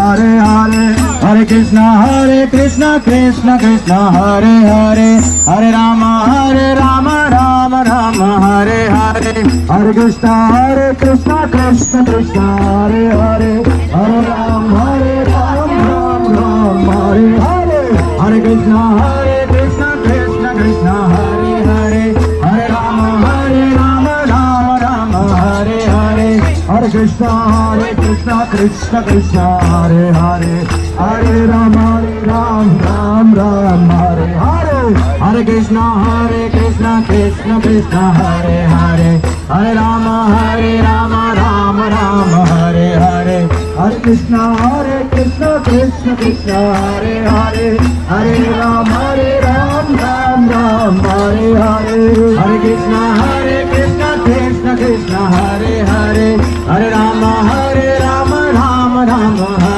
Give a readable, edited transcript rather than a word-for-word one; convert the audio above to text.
Hare Hare, Hare Krishna, Krishna Krishna, Hare Hare, Hare Rama, Rama Rama, Hare Hare, Hare Krishna, Krishna Krishna, Hare Hare, Hare Ram, Ram Ram, Hare Hare, Hare Krishna, Krishna Krishna, Hare Hare, Hare Rama, Rama Rama, Hare Hare, Hare Krishna, Krishna Krishna, Hare Hare, Hare Rama, Ram Ram, Hare Hare, Hare Krishna, Krishna Krishna, Hare Hare, Hare Rama, Rama Rama, Hare Hare, Hare Krishna, Krishna Krishna, Hare Hare, Hare Rama, Ram Ram, Hare Hare, Hare Krishna, Krishna Krishna, Hare Hare, Hare Rama, Rama Rama, Hare